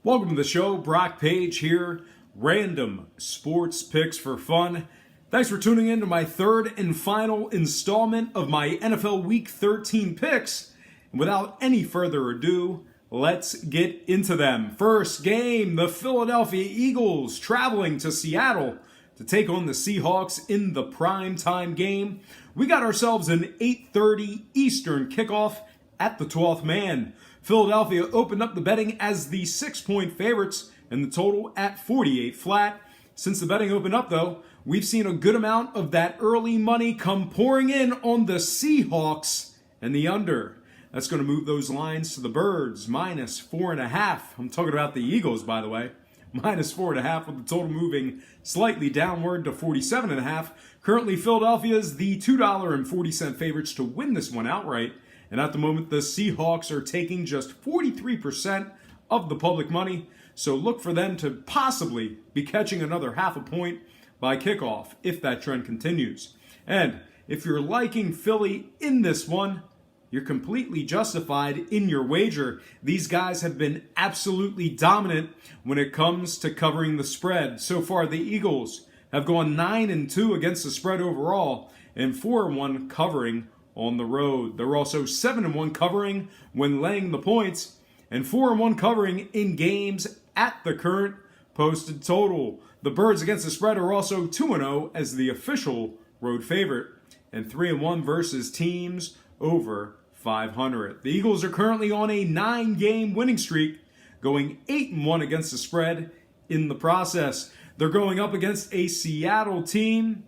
Welcome to the show. Brock Page here. Random sports picks for fun. Thanks for tuning in to my third and final installment of my NFL Week 13 picks. And without any further ado, let's get into them. First game, the Philadelphia Eagles traveling to Seattle to take on the Seahawks in the primetime game. We got ourselves an 8:30 Eastern kickoff at the 12th man. Philadelphia opened up the betting as the 6-point favorites and the total at 48 flat. Since the betting opened up though, we've seen a good amount of that early money come pouring in on the Seahawks and the under. That's going to move those lines to the Birds, -4.5. I'm talking about the Eagles, by the way. -4.5 with the total moving slightly downward to 47.5. Currently, Philadelphia is the $2.40 favorites to win this one outright. And at the moment, the Seahawks are taking just 43% of the public money. So look for them to possibly be catching another half a point by kickoff if that trend continues. And if you're liking Philly in this one, you're completely justified in your wager. These guys have been absolutely dominant when it comes to covering the spread. So far, the Eagles have gone 9-2 against the spread overall and 4-1 covering on the road. They're also 7-1 covering when laying the points and 4-1 covering in games at the current posted total. The Birds against the spread are also 2-0 as the official road favorite and 3-1 versus teams over 500. The Eagles are currently on a 9-game winning streak, going 8-1 against the spread in the process. They're going up against a Seattle team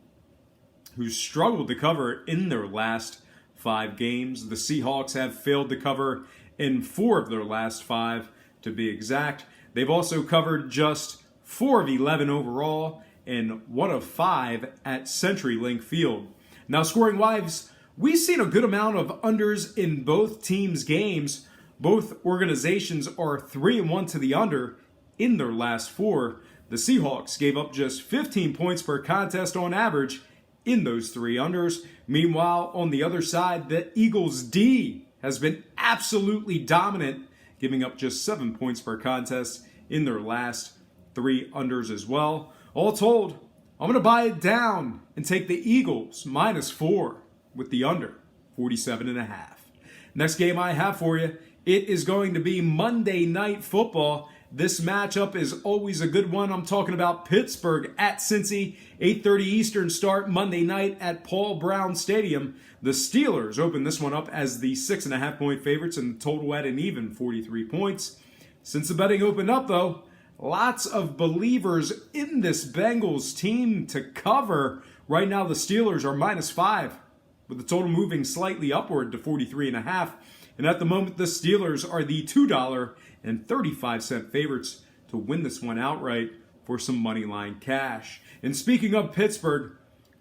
who struggled to cover in their last 5 games. The Seahawks have failed to cover in 4 of their last 5, to be exact. They've also covered just 4 of 11 overall and 1 of 5 at CenturyLink Field. Now, scoring-wise, we've seen a good amount of unders in both teams' games. Both organizations are 3-1 to the under in their last 4. The Seahawks gave up just 15 points per contest on average in those 3 unders. Meanwhile, on the other side, the Eagles' D has been absolutely dominant, giving up just 7 points per contest in their last 3 unders as well. All told, I'm going to buy it down and take the Eagles -4 with the under 47.5. Next game I have for you, it is going to be Monday Night Football. This matchup is always a good one. I'm talking about Pittsburgh at Cincy, 8:30 Eastern start Monday night at Paul Brown Stadium. The Steelers open this one up as the 6.5-point favorites and the total at an even 43 points. Since the betting opened up though, lots of believers in this Bengals team to cover. Right now the Steelers are -5 with the total moving slightly upward to 43.5. And at the moment, the Steelers are the $2.35 favorites to win this one outright for some money line cash. And speaking of Pittsburgh,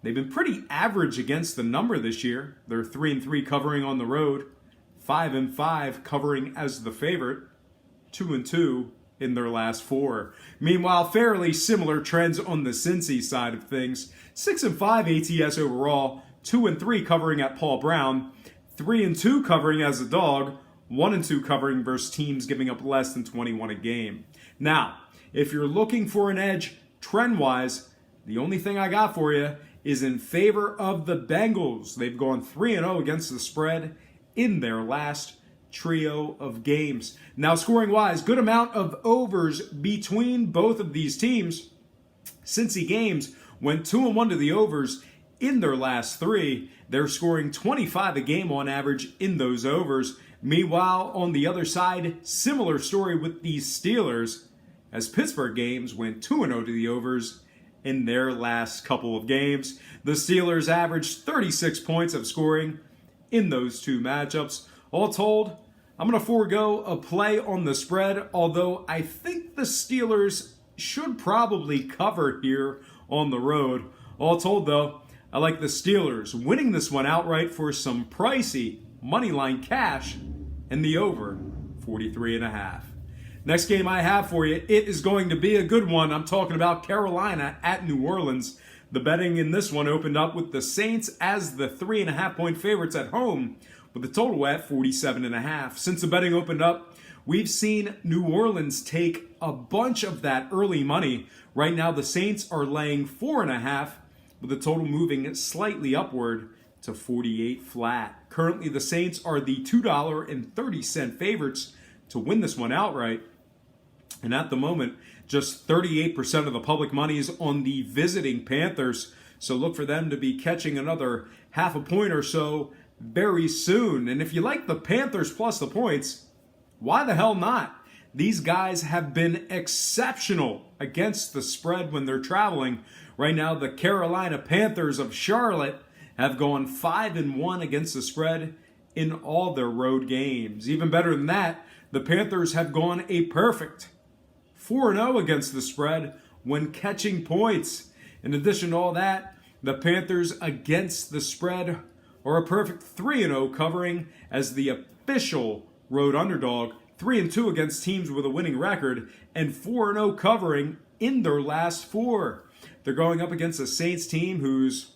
they've been pretty average against the number this year. They're 3-3 covering on the road, 5-5 covering as the favorite, 2-2 in their last 4. Meanwhile, fairly similar trends on the Cincy side of things. 6-5 ATS overall, 2-3 covering at Paul Brown, 3-2 covering as a dog, 1-2 covering versus teams giving up less than 21 a game. Now, if you're looking for an edge trend-wise, the only thing I got for you is in favor of the Bengals. They've gone 3-0 against the spread in their last trio of games. Now, scoring-wise, good amount of overs between both of these teams. Cincy games went 2-1 to the overs in their last 3. They're scoring 25 a game on average in those overs. Meanwhile, on the other side, similar story with these Steelers, as Pittsburgh games went 2-0 to the overs in their last couple of games. The Steelers averaged 36 points of scoring in those 2 matchups. All told, I'm going to forego a play on the spread, although I think the Steelers should probably cover here on the road. All told, though, I like the Steelers winning this one outright for some pricey moneyline cash and the over 43.5. Next game I have for you, it is going to be a good one. I'm talking about Carolina at New Orleans. The betting in this one opened up with the Saints as the 3.5-point favorites at home, with the total at 47.5. Since the betting opened up, We've seen New Orleans take a bunch of that early money. Right now, the Saints are laying 4.5, with the total moving slightly upward to 48 flat. Currently, the Saints are the $2.30 favorites to win this one outright. And at the moment, just 38% of the public money is on the visiting Panthers. So look for them to be catching another half a point or so very soon. And if you like the Panthers plus the points, why the hell not? These guys have been exceptional against the spread when they're traveling. Right now, the Carolina Panthers of Charlotte have gone 5-1 against the spread in all their road games. Even better than that, the Panthers have gone a perfect 4-0 against the spread when catching points. In addition to all that, the Panthers against the spread are a perfect 3-0 covering as the official road underdog, 3-2 against teams with a winning record, and 4-0 covering in their last 4. They're going up against a Saints team who's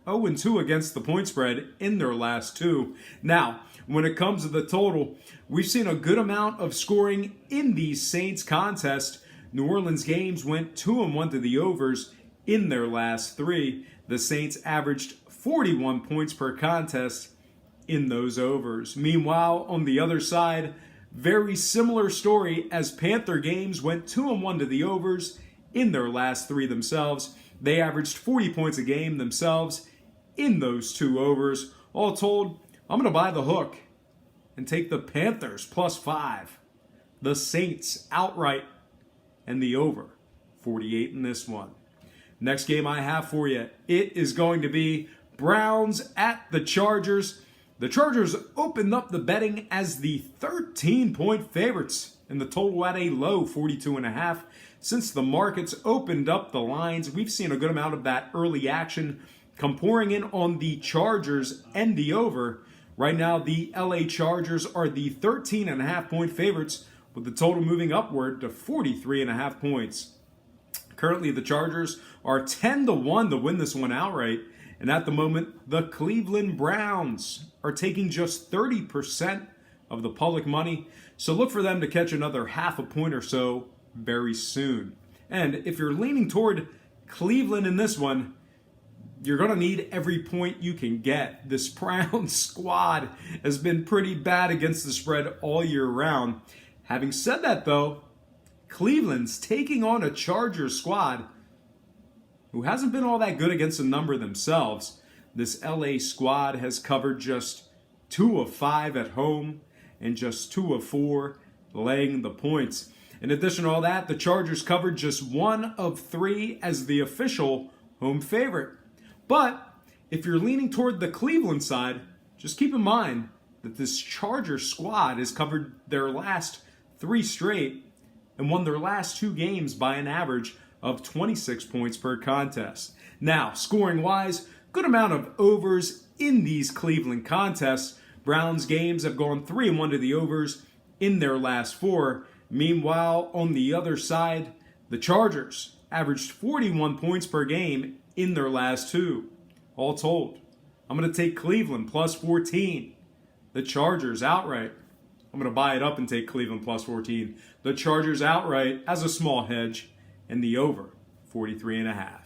0-2 against the point spread in their last 2. Now, when it comes to the total, we've seen a good amount of scoring in these Saints contests. New Orleans games went 2-1 to the overs in their last 3. The Saints averaged 41 points per contest in those overs. Meanwhile, on the other side, very similar story as Panther games went 2-1 to the overs in their last 3 themselves. They averaged 40 points a game themselves in those 2 overs. All told, I'm going to buy the hook and take the Panthers plus 5, the Saints outright, and the over 48 in this one. Next game I have for you, it is going to be Browns at the Chargers. The Chargers opened up the betting as the 13-point favorites, and the total at a low 42.5. Since the markets opened up the lines, we've seen a good amount of that early action come pouring in on the Chargers and the over. Right now, the LA Chargers are the 13.5-point favorites, with the total moving upward to 43.5 points. Currently, the Chargers are 10-1 to win this one outright. And at the moment, the Cleveland Browns are taking just 30% of the public money. So look for them to catch another half a point or so very soon. And if you're leaning toward Cleveland in this one, you're going to need every point you can get. This Browns squad has been pretty bad against the spread all year round. Having said that, though, Cleveland's taking on a Chargers squad who hasn't been all that good against a number themselves. This LA squad has covered just 2 of 5 at home and just 2 of 4 laying the points. In addition to all that, the Chargers covered just 1 of 3 as the official home favorite. But if you're leaning toward the Cleveland side, just keep in mind that this Chargers squad has covered their last 3 straight and won their last 2 games by an average of 26 points per contest. Now, scoring-wise, good amount of overs in these Cleveland contests. Browns games have gone 3-1 to the overs in their last 4. Meanwhile, on the other side, the Chargers averaged 41 points per game in their last 2. All told, I'm going to take Cleveland plus 14. The Chargers outright. I'm going to buy it up and take Cleveland plus 14. The Chargers outright as a small hedge, and the over 43.5.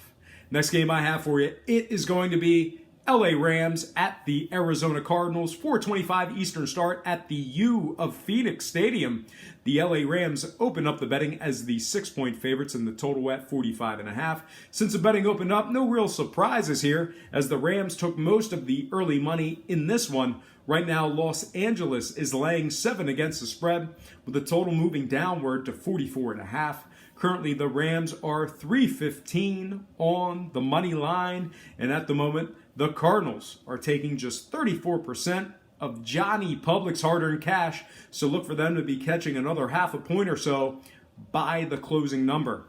Next game I have for you, it is going to be LA Rams at the Arizona Cardinals, 4:25 Eastern start at the U of Phoenix Stadium. The LA Rams open up the betting as the 6-point favorites and the total at 45.5. Since the betting opened up, no real surprises here as the Rams took most of the early money in this one. Right now, Los Angeles is laying 7 against the spread, with the total moving downward to 44.5. Currently, the Rams are 315 on the money line, and at the moment, the Cardinals are taking just 34% of Johnny Public's hard-earned cash, so look for them to be catching another half a point or so by the closing number.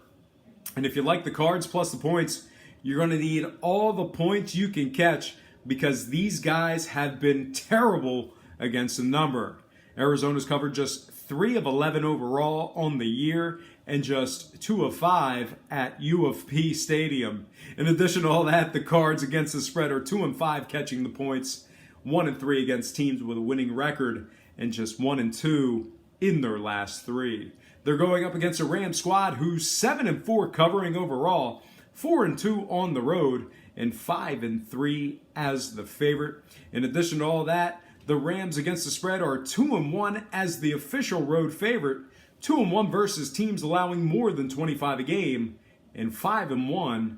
And if you like the Cards plus the points, you're going to need all the points you can catch because these guys have been terrible against the number. Arizona's covered just 3 of 11 overall on the year and just 2 of 5 at U of P Stadium. In addition to all that, the Cards against the spread are 2 and 5 catching the points, 1 and 3 against teams with a winning record, and just 1 and 2 in their last 3. They're going up against a Rams squad who's 7-4 covering overall, 4-2 on the road, and 5-3 as the favorite. In addition to all that, the Rams against the spread are 2-1 as the official road favorite, 2-1 versus teams allowing more than 25 a game, and 5-1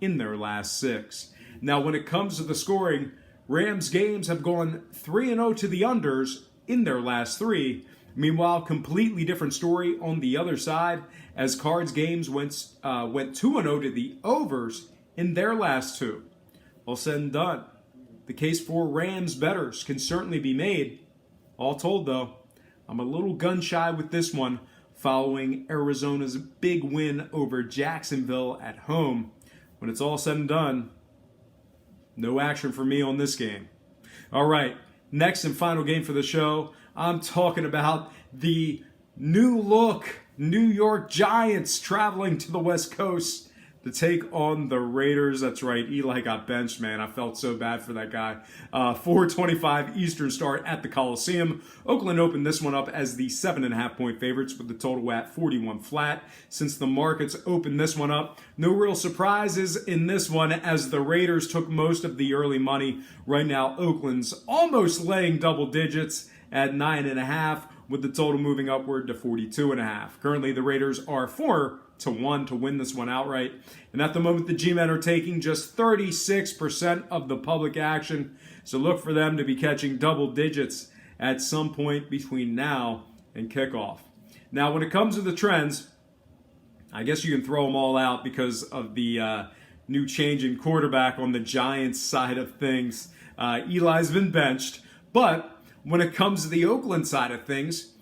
in their last 6. Now, when it comes to the scoring, Rams games have gone 3-0 to the unders in their last 3. Meanwhile, completely different story on the other side, as Cards games went 2-0 to the overs in their last 2. All said and done, the case for Rams bettors can certainly be made. All told, though, I'm a little gun-shy with this one following Arizona's big win over Jacksonville at home. When it's all said and done, no action for me on this game. All right, next and final game for the show, I'm talking about the new look New York Giants traveling to the West Coast to take on the Raiders. That's right, Eli got benched, man. I felt so bad for that guy. 4:25 Eastern start at the Coliseum. Oakland opened this one up as the 7.5-point favorites with the total at 41 flat. Since the markets opened this one up, no real surprises in this one as the Raiders took most of the early money. Right now, Oakland's almost laying double digits at 9.5, with the total moving upward to 42.5. Currently, the Raiders are 4-1 to win this one outright. And at the moment, the G-Men are taking just 36% of the public action. So look for them to be catching double digits at some point between now and kickoff. Now, when it comes to the trends, I guess you can throw them all out because of the new change in quarterback on the Giants side of things. Eli's been benched, but when it comes to the Oakland side of things,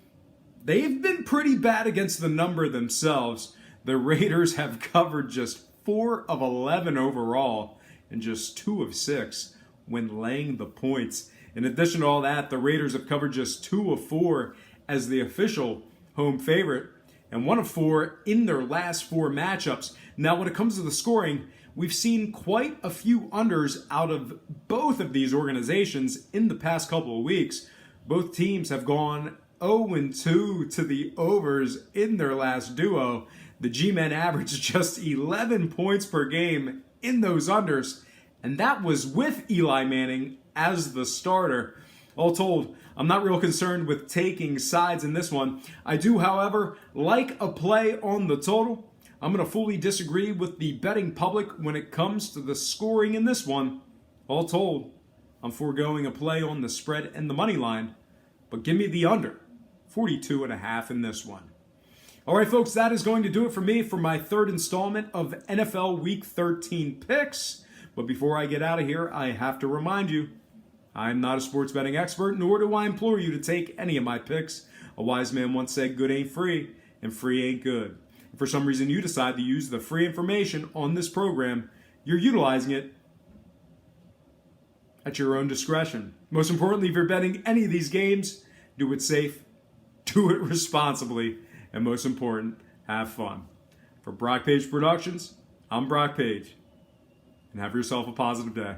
they've been pretty bad against the number themselves. The Raiders have covered just 4 of 11 overall and just 2 of 6 when laying the points. In addition to all that, the Raiders have covered just 2 of 4 as the official home favorite and 1 of 4 in their last 4 matchups. Now, when it comes to the scoring, we've seen quite a few unders out of both of these organizations in the past couple of weeks. Both teams have gone 0-2 to the overs in their last duo. The G-Men averaged just 11 points per game in those unders, and that was with Eli Manning as the starter. All told, I'm not real concerned with taking sides in this one. I do, however, like a play on the total. I'm going to fully disagree with the betting public when it comes to the scoring in this one. All told, I'm foregoing a play on the spread and the money line, but give me the under, 42.5 in this one. All right, folks, that is going to do it for me for my third installment of NFL Week 13 picks. But before I get out of here, I have to remind you, I'm not a sports betting expert, nor do I implore you to take any of my picks. A wise man once said, good ain't free, and free ain't good. If for some reason you decide to use the free information on this program, you're utilizing it at your own discretion. Most importantly, if you're betting any of these games, do it safe, do it responsibly, and most important, have fun. For Brock Page Productions, I'm Brock Page, and have yourself a positive day.